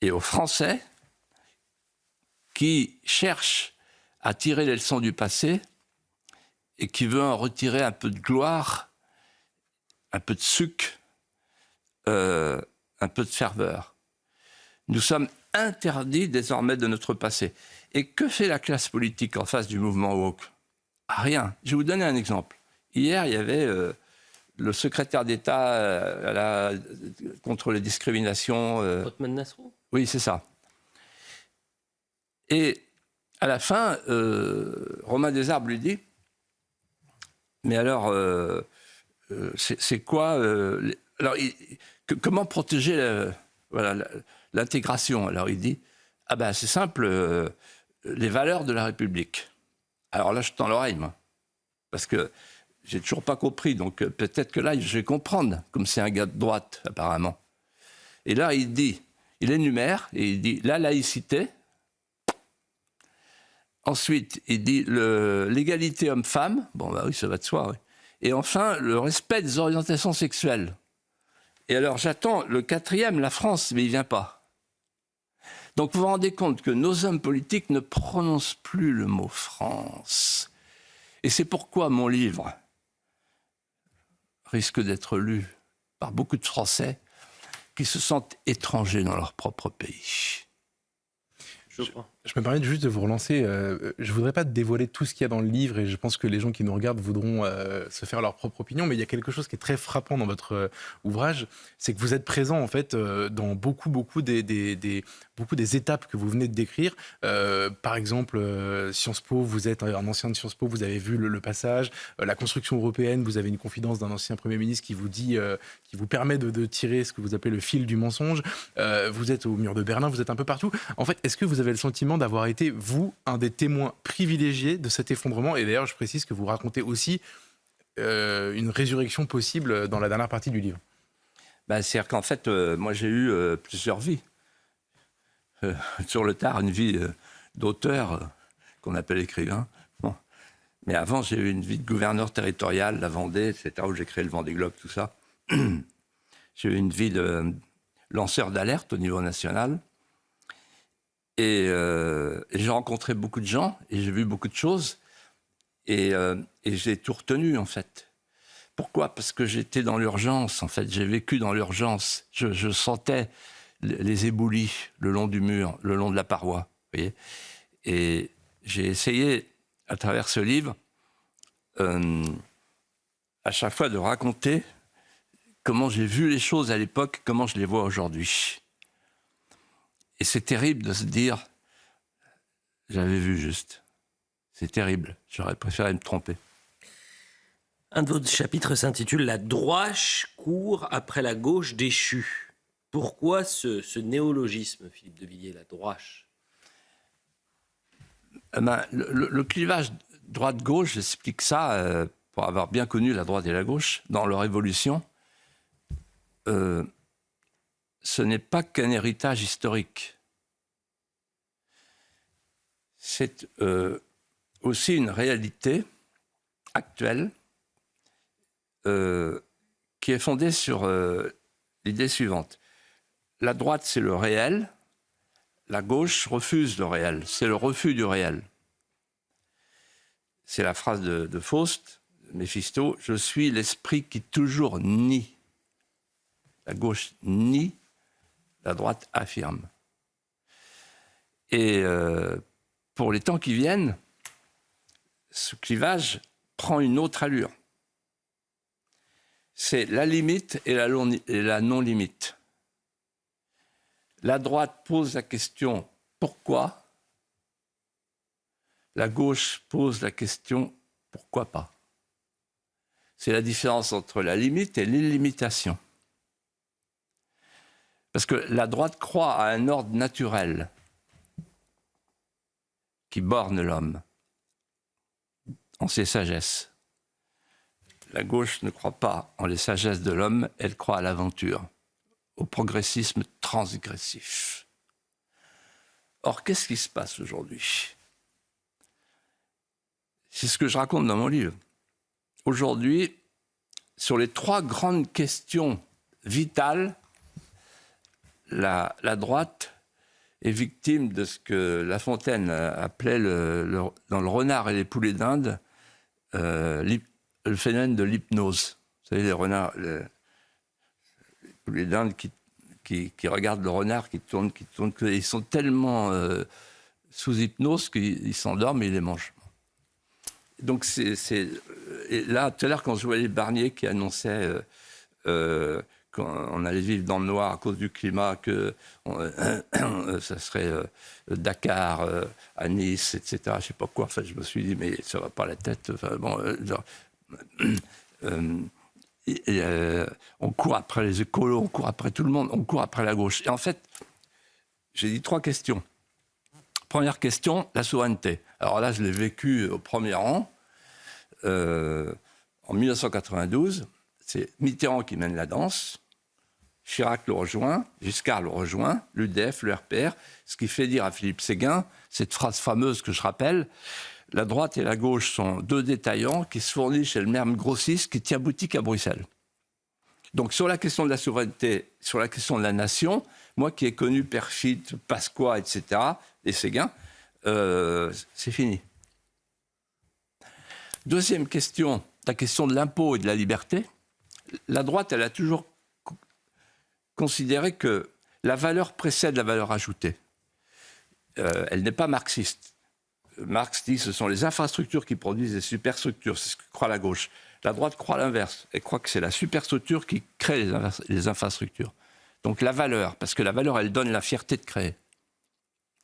et aux Français qui cherchent a tiré les leçons du passé et qui veut en retirer un peu de gloire, un peu de suc, un peu de ferveur. Nous sommes interdits désormais de notre passé. Et que fait la classe politique en face du mouvement woke? Rien. Je vais vous donner un exemple. Hier, il y avait le secrétaire d'État contre les discriminations. Othman Nasrou. Oui, c'est ça. Et à la fin, Romain Desarbes lui dit « Mais alors, c'est quoi alors, comment protéger l'intégration ?» Alors il dit « Ah ben c'est simple, les valeurs de la République. » Alors là, je tends l'oreille, moi. Parce que j'ai toujours pas compris, donc peut-être que là, je vais comprendre, comme c'est un gars de droite, apparemment. Et là, il énumère, et il dit la laïcité. Ensuite, il dit l'égalité homme-femme. Bon, bah oui, ça va de soi, oui. Et enfin, le respect des orientations sexuelles. Et alors, j'attends le quatrième, la France, mais il vient pas. Donc, vous vous rendez compte que nos hommes politiques ne prononcent plus le mot France. Et c'est pourquoi mon livre risque d'être lu par beaucoup de Français qui se sentent étrangers dans leur propre pays. Je me permets juste de vous relancer. Je ne voudrais pas dévoiler tout ce qu'il y a dans le livre et je pense que les gens qui nous regardent voudront se faire leur propre opinion. Mais il y a quelque chose qui est très frappant dans votre ouvrage, c'est que vous êtes présent en fait dans beaucoup des étapes que vous venez de décrire. Par exemple, Sciences Po, vous êtes un ancien de Sciences Po, vous avez vu le passage. La construction européenne, vous avez une confidence d'un ancien Premier ministre qui vous dit, qui vous permet de tirer ce que vous appelez le fil du mensonge. Vous êtes au mur de Berlin, vous êtes un peu partout. En fait, est-ce que vous avez le sentiment d'avoir été, vous, un des témoins privilégiés de cet effondrement? Et d'ailleurs, je précise que vous racontez aussi une résurrection possible dans la dernière partie du livre. Ben, c'est-à-dire qu'en fait, moi, j'ai eu plusieurs vies. Sur le tard, une vie d'auteur, qu'on appelle écrivain. Bon. Mais avant, j'ai eu une vie de gouverneur territorial, la Vendée, etc., où j'ai créé le Vendée Globe, tout ça. J'ai eu une vie de lanceur d'alerte au niveau national. Et j'ai rencontré beaucoup de gens et j'ai vu beaucoup de choses et j'ai tout retenu en fait. Pourquoi? Parce que j'étais dans l'urgence en fait, j'ai vécu dans l'urgence. Je sentais les éboulis le long du mur, le long de la paroi, vous voyez. Et j'ai essayé à travers ce livre à chaque fois de raconter comment j'ai vu les choses à l'époque, comment je les vois aujourd'hui. Et c'est terrible de se dire, j'avais vu juste. C'est terrible. J'aurais préféré me tromper. Un de vos chapitres s'intitule « La droite court après la gauche déchue ». Pourquoi ce néologisme, Philippe de Villiers, la droite? Le clivage droite-gauche, j'explique ça pour avoir bien connu la droite et la gauche dans leur évolution. Ce n'est pas qu'un héritage historique. C'est aussi une réalité actuelle qui est fondée sur l'idée suivante. La droite, c'est le réel. La gauche refuse le réel. C'est le refus du réel. C'est la phrase de Faust, Méphisto. « Je suis l'esprit qui toujours nie. » La gauche nie, la droite affirme. Et pour les temps qui viennent, ce clivage prend une autre allure. C'est la limite et la non-limite. La droite pose la question « pourquoi ?» La gauche pose la question « pourquoi pas ?» C'est la différence entre la limite et l'illimitation. Parce que la droite croit à un ordre naturel qui borne l'homme en ses sagesses. La gauche ne croit pas en les sagesses de l'homme, elle croit à l'aventure, au progressisme transgressif. Or, qu'est-ce qui se passe aujourd'hui? C'est ce que je raconte dans mon livre. Aujourd'hui, sur les 3 grandes questions vitales, la droite est victime de ce que La Fontaine appelait dans Le Renard et les poulets d'Inde le phénomène de l'hypnose. Vous savez, les renards, les poulets d'Inde qui regardent le renard qui tourne, ils sont tellement sous hypnose qu'ils s'endorment et ils les mangent. Donc et là, tout à l'heure, quand je voyais Barnier qui annonçait qu'on allait vivre dans le noir à cause du climat, que ça serait Dakar, à Nice, etc., je ne sais pas quoi. Enfin, je me suis dit, mais ça ne va pas la tête. Enfin, bon, on court après les écolos, on court après tout le monde, on court après la gauche. Et en fait, j'ai dit 3 questions. Première question, la souveraineté. Alors là, je l'ai vécu au premier rang. En 1992, c'est Mitterrand qui mène la danse, Chirac le rejoint, Giscard le rejoint, l'UDF, le RPR, ce qui fait dire à Philippe Séguin, cette phrase fameuse que je rappelle, la droite et la gauche sont 2 détaillants qui se fournissent chez le même grossiste qui tient boutique à Bruxelles. Donc sur la question de la souveraineté, sur la question de la nation, moi qui ai connu Perfit, Pasqua, etc., et Séguin, c'est fini. Deuxième question, la question de l'impôt et de la liberté. La droite, elle a toujours considéré que la valeur précède la valeur ajoutée. Elle n'est pas marxiste. Marx dit que ce sont les infrastructures qui produisent des superstructures, c'est ce que croit la gauche. La droite croit l'inverse, elle croit que c'est la superstructure qui crée les infrastructures. Donc la valeur, parce que la valeur, elle donne la fierté de créer,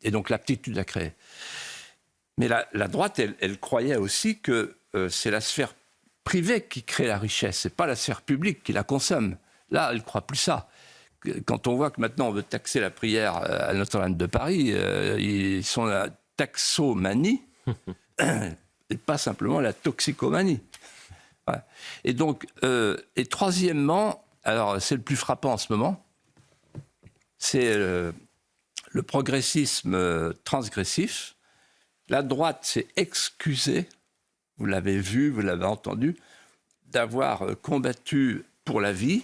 et donc l'aptitude à créer. Mais la droite, elle croyait aussi que c'est la sphère privée qui crée la richesse, c'est pas la sphère publique qui la consomme. Là, elle ne croit plus ça. Quand on voit que maintenant on veut taxer la prière à Notre-Dame de Paris, ils sont la taxomanie et pas simplement la toxicomanie. Voilà. Et donc, et troisièmement, alors c'est le plus frappant en ce moment, c'est le progressisme transgressif. La droite s'est excusée, vous l'avez vu, vous l'avez entendu, d'avoir combattu pour la vie,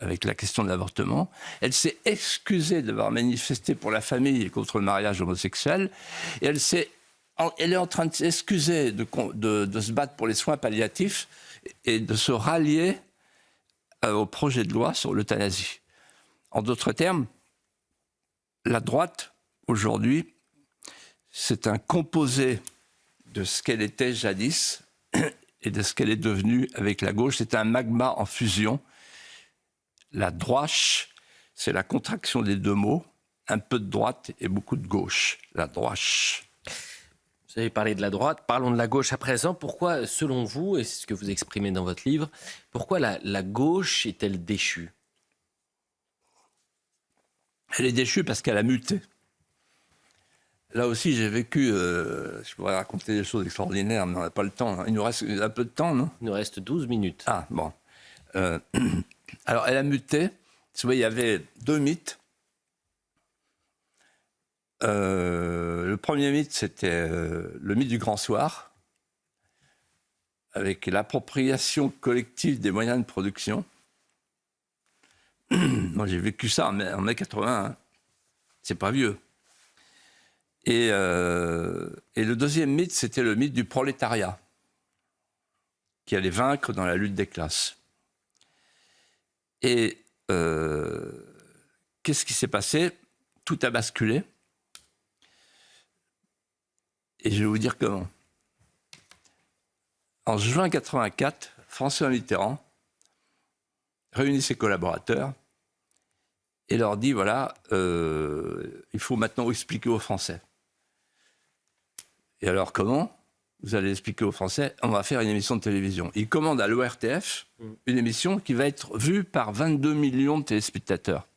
avec la question de l'avortement. Elle s'est excusée d'avoir manifesté pour la famille et contre le mariage homosexuel. Et elle est en train de s'excuser de se battre pour les soins palliatifs et de se rallier au projet de loi sur l'euthanasie. En d'autres termes, la droite, aujourd'hui, c'est un composé de ce qu'elle était jadis et de ce qu'elle est devenue avec la gauche. C'est un magma en fusion. La droite, c'est la contraction des 2 mots, un peu de droite et beaucoup de gauche. La droite. Vous avez parlé de la droite, parlons de la gauche à présent. Pourquoi, selon vous, et c'est ce que vous exprimez dans votre livre, pourquoi la gauche est-elle déchue ? Elle est déchue parce qu'elle a muté. Là aussi, j'ai vécu, je pourrais raconter des choses extraordinaires, mais on n'a pas le temps. Il nous reste un peu de temps, non ? Il nous reste 12 minutes. Ah, bon. Alors, elle a muté. Vous voyez, il y avait 2 mythes. Le premier mythe, c'était le mythe du grand soir, avec l'appropriation collective des moyens de production. Moi, j'ai vécu ça en mai 81. Hein. C'est pas vieux. Et le deuxième mythe, c'était le mythe du prolétariat, qui allait vaincre dans la lutte des classes. Et qu'est-ce qui s'est passé ? Tout a basculé. Et je vais vous dire comment. En juin 1984, François Mitterrand réunit ses collaborateurs et leur dit, voilà, il faut maintenant expliquer aux Français. Et alors comment ? Vous allez expliquer aux Français, on va faire une émission de télévision. Il commande à l'ORTF une émission qui va être vue par 22 millions de téléspectateurs,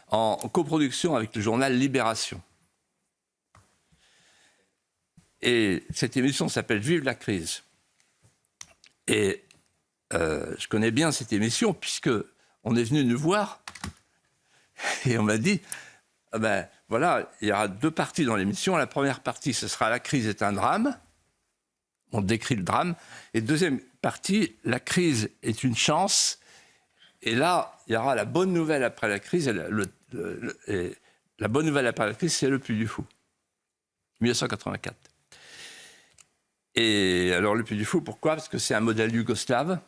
en coproduction avec le journal Libération. Et cette émission s'appelle « Vive la crise ». Et je connais bien cette émission puisqu'on est venu nous voir et on m'a dit, ah ben voilà, il y aura 2 parties dans l'émission. La première partie, ce sera « La crise est un drame ». On décrit le drame. Et deuxième partie, la crise est une chance. Et là, il y aura la bonne nouvelle après la crise. Et la bonne nouvelle après la crise, c'est le Puy du Fou, 1984. Et alors le Puy du Fou, pourquoi? Parce que c'est un modèle yougoslave,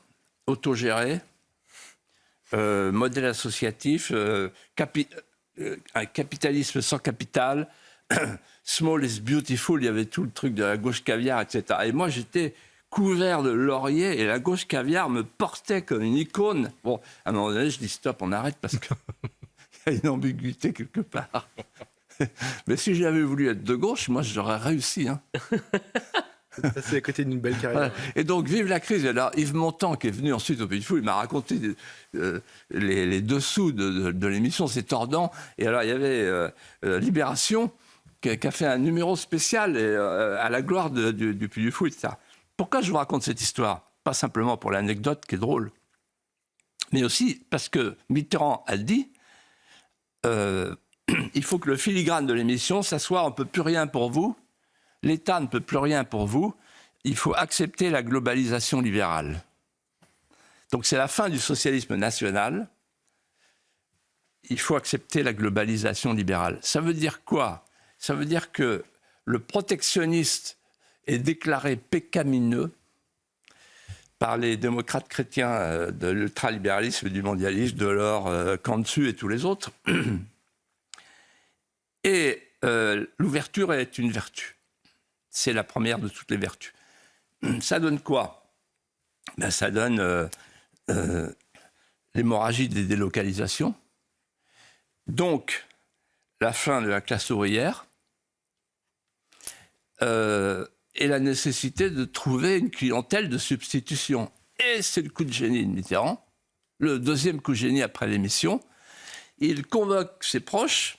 autogéré, modèle associatif, un capitalisme sans capital, small is beautiful, il y avait tout le truc de la gauche caviar, etc. Et moi, j'étais couvert de laurier et la gauche caviar me portait comme une icône. Bon, à un moment donné, je dis stop, on arrête parce qu'il y a une ambiguïté quelque part. Mais si j'avais voulu être de gauche, moi, j'aurais réussi. Hein. C'est à côté d'une belle carrière. Voilà. Et donc, vive la crise. Et là, Yves Montand, qui est venu ensuite au Puy du Fou, il m'a raconté les dessous de l'émission, c'est tordant. Et alors, il y avait Libération, qui a fait un numéro spécial à la gloire du Puy du Fou, etc. Pourquoi je vous raconte cette histoire? Pas simplement pour l'anecdote qui est drôle, mais aussi parce que Mitterrand a dit il faut que le filigrane de l'émission, ça soit on ne peut plus rien pour vous, l'État ne peut plus rien pour vous, il faut accepter la globalisation libérale. Donc c'est la fin du socialisme national, il faut accepter la globalisation libérale. Ça veut dire quoi? Ça veut dire que le protectionniste est déclaré pécamineux par les démocrates chrétiens de l'ultralibéralisme et du mondialisme, Delors, Cantu et tous les autres. Et l'ouverture est une vertu. C'est la première de toutes les vertus. Ça donne quoi? Ben, ça donne l'hémorragie des délocalisations, donc la fin de la classe ouvrière, et la nécessité de trouver une clientèle de substitution. Et c'est le coup de génie de Mitterrand, le deuxième coup de génie après l'émission. Il convoque ses proches,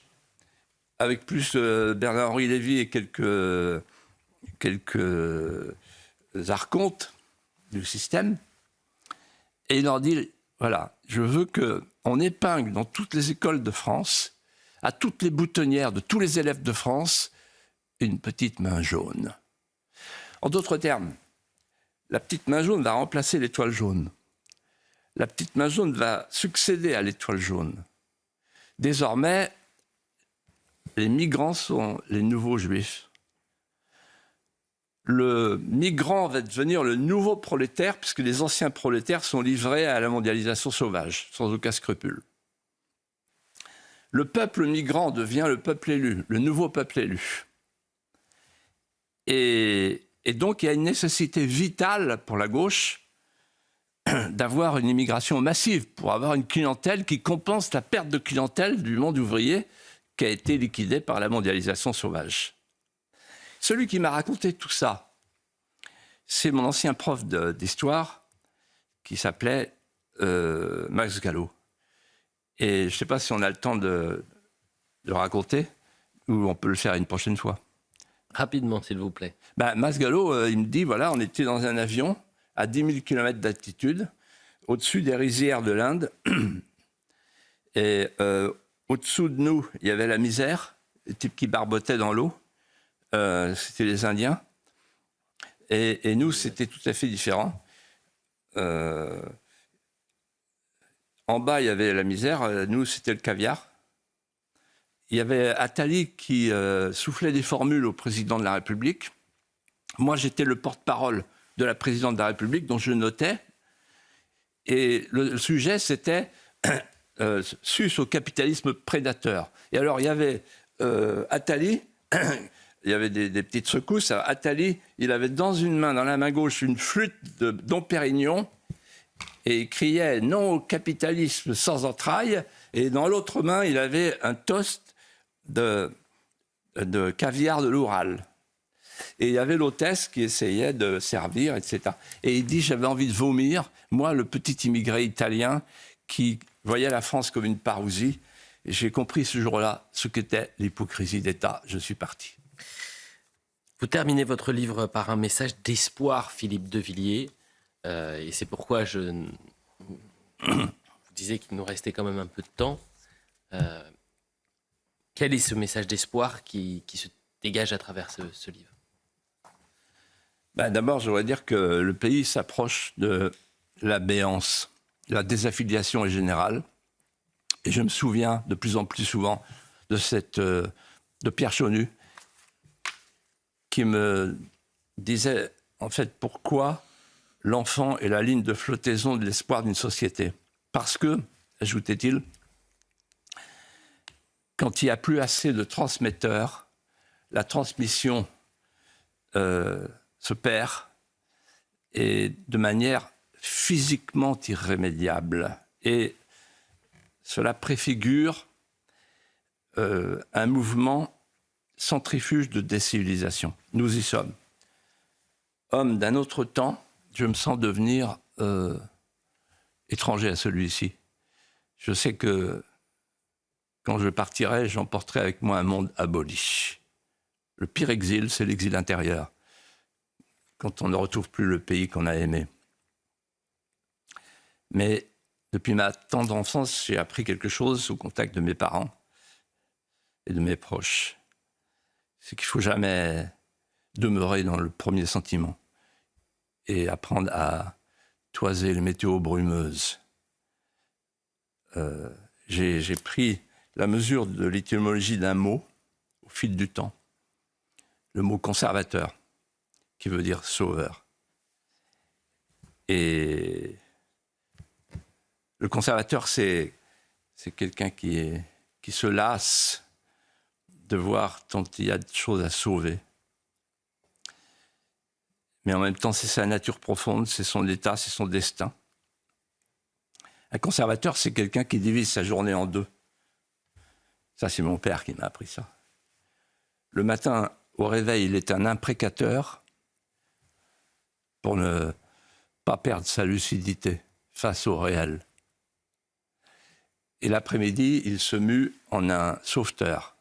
avec plus Bernard-Henri Lévy et quelques archontes du système, et il leur dit, voilà, je veux qu'on épingle dans toutes les écoles de France, à toutes les boutonnières de tous les élèves de France, une petite main jaune. En d'autres termes, la petite main jaune va remplacer l'étoile jaune. La petite main jaune va succéder à l'étoile jaune. Désormais, les migrants sont les nouveaux juifs. Le migrant va devenir le nouveau prolétaire, puisque les anciens prolétaires sont livrés à la mondialisation sauvage, sans aucun scrupule. Le peuple migrant devient le peuple élu, le nouveau peuple élu. Et donc, il y a une nécessité vitale pour la gauche d'avoir une immigration massive, pour avoir une clientèle qui compense la perte de clientèle du monde ouvrier qui a été liquidée par la mondialisation sauvage. Celui qui m'a raconté tout ça, c'est mon ancien prof d'histoire qui s'appelait Max Gallo. Et je ne sais pas si on a le temps de le raconter ou on peut le faire une prochaine fois. Rapidement, s'il vous plaît. Ben, Max Gallo, il me dit, voilà, on était dans un avion à 10 000 km d'altitude, au-dessus des rizières de l'Inde. Et au-dessous de nous, il y avait la misère, les types qui barbotaient dans l'eau. C'était les Indiens. Et nous, c'était tout à fait différent. En bas, il y avait la misère. Nous, c'était le caviar. Il y avait Attali qui soufflait des formules au président de la République. Moi, j'étais le porte-parole de la présidente de la République, dont je notais. Et le sujet, c'était sus au capitalisme prédateur. Et alors, il y avait Attali, il y avait des petites secousses. Attali, il avait dans la main gauche, une flûte de Dom Pérignon, et il criait « Non au capitalisme sans entrailles ». Et dans l'autre main, il avait un toast de caviar de l'Oural. Et il y avait l'hôtesse qui essayait de servir, etc. Et il dit, j'avais envie de vomir, moi, le petit immigré italien qui voyait la France comme une parousie. Et j'ai compris ce jour-là ce qu'était l'hypocrisie d'État. Je suis parti. Vous terminez votre livre par un message d'espoir, Philippe de Villiers. Et c'est pourquoi je vous disais qu'il nous restait quand même un peu de temps. Quel est ce message d'espoir qui se dégage à travers ce livre? Ben, d'abord, je voudrais dire que le pays s'approche de la béance. La désaffiliation est générale. Et je me souviens de plus en plus souvent de Pierre Chaunu, qui me disait, en fait, pourquoi l'enfant est la ligne de flottaison de l'espoir d'une société. Parce que, ajoutait-il, quand il n'y a plus assez de transmetteurs, la transmission se perd, et de manière physiquement irrémédiable. Et cela préfigure un mouvement centrifuge de décivilisation. Nous y sommes. Homme d'un autre temps, je me sens devenir étranger à celui-ci. Je sais que quand je partirai, j'emporterai avec moi un monde aboli. Le pire exil, c'est l'exil intérieur, quand on ne retrouve plus le pays qu'on a aimé. Mais depuis ma tendre enfance, j'ai appris quelque chose au contact de mes parents et de mes proches. C'est qu'il ne faut jamais demeurer dans le premier sentiment et apprendre à toiser les météos brumeuses. J'ai pris la mesure de l'étymologie d'un mot au fil du temps. Le mot conservateur, qui veut dire sauveur. Et le conservateur, c'est quelqu'un qui se lasse de voir tant il y a de choses à sauver. Mais en même temps, c'est sa nature profonde, c'est son état, c'est son destin. Un conservateur, c'est quelqu'un qui divise sa journée en deux. Ça, c'est mon père qui m'a appris ça. Le matin, au réveil, il est un imprécateur pour ne pas perdre sa lucidité face au réel. Et l'après-midi, il se mue en un sauveteur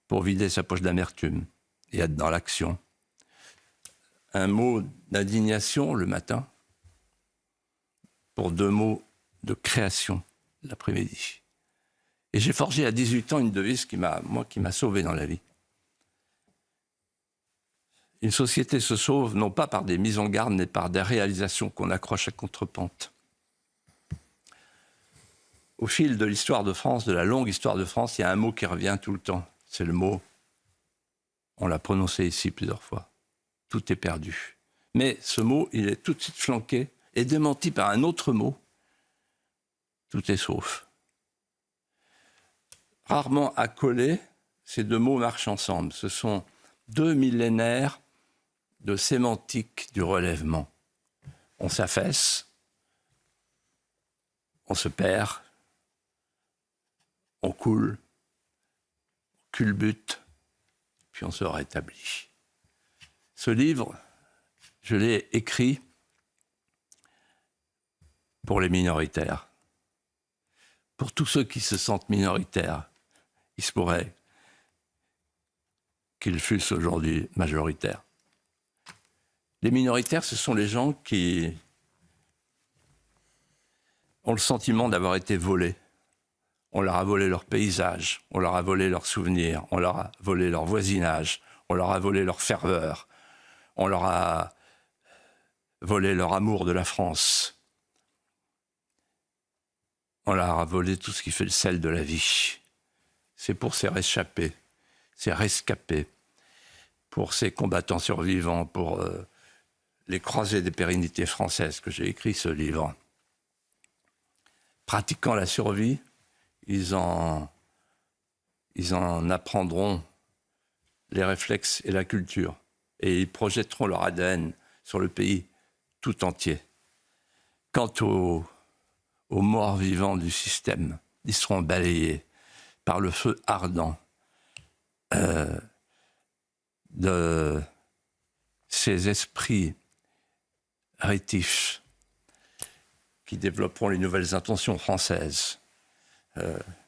pour vider sa poche d'amertume et être dans l'action. Un mot d'indignation le matin pour 2 mots de création l'après-midi. Et j'ai forgé à 18 ans une devise qui m'a sauvé dans la vie. Une société se sauve non pas par des mises en garde, mais par des réalisations qu'on accroche à contrepente. Au fil de l'histoire de France, de la longue histoire de France, il y a un mot qui revient tout le temps. C'est le mot, on l'a prononcé ici plusieurs fois, tout est perdu. Mais ce mot, il est tout de suite flanqué et démenti par un autre mot, tout est sauf. Rarement accolés, ces 2 mots marchent ensemble. Ce sont 2 millénaires de sémantique du relèvement. On s'affaisse, on se perd, on coule, on culbute, puis on se rétablit. Ce livre, je l'ai écrit pour les minoritaires. Pour tous ceux qui se sentent minoritaires, il se pourrait qu'ils fussent aujourd'hui majoritaires. Les minoritaires, ce sont les gens qui ont le sentiment d'avoir été volés. On leur a volé leur paysage, on leur a volé leurs souvenirs, on leur a volé leur voisinage, on leur a volé leur ferveur, on leur a volé leur amour de la France. On leur a volé tout ce qui fait le sel de la vie. C'est pour ces réchappés, ces rescapés, pour ces combattants survivants, pour les croisés des pérennités françaises que j'ai écrit ce livre. Pratiquant la survie, ils en apprendront les réflexes et la culture. Et ils projetteront leur ADN sur le pays tout entier. Quant aux morts vivants du système, ils seront balayés par le feu ardent de ces esprits rétifs qui développeront les nouvelles intentions françaises,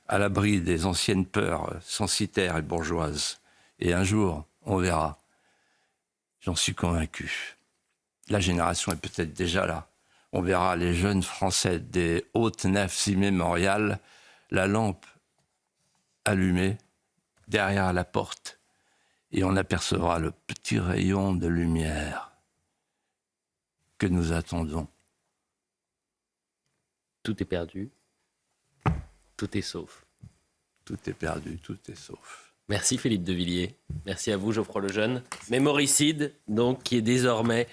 à l'abri des anciennes peurs censitaires et bourgeoises. Et un jour, on verra. J'en suis convaincu. La génération est peut-être déjà là. On verra les jeunes Français des hautes nefs immémoriales, la lampe allumée derrière la porte, et on apercevra le petit rayon de lumière que nous attendons. Tout est perdu, tout est sauf. tout est perdu, tout est sauf. Merci Philippe de Villiers. Merci à vous Geoffroy Lejeune. Mémoricide, donc, qui est désormais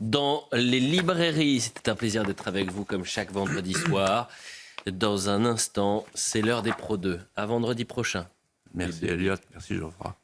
dans les librairies. C'était un plaisir d'être avec vous comme chaque vendredi soir. Dans un instant, c'est l'heure des Pro 2. À vendredi prochain. Merci Elliot, merci Geoffroy.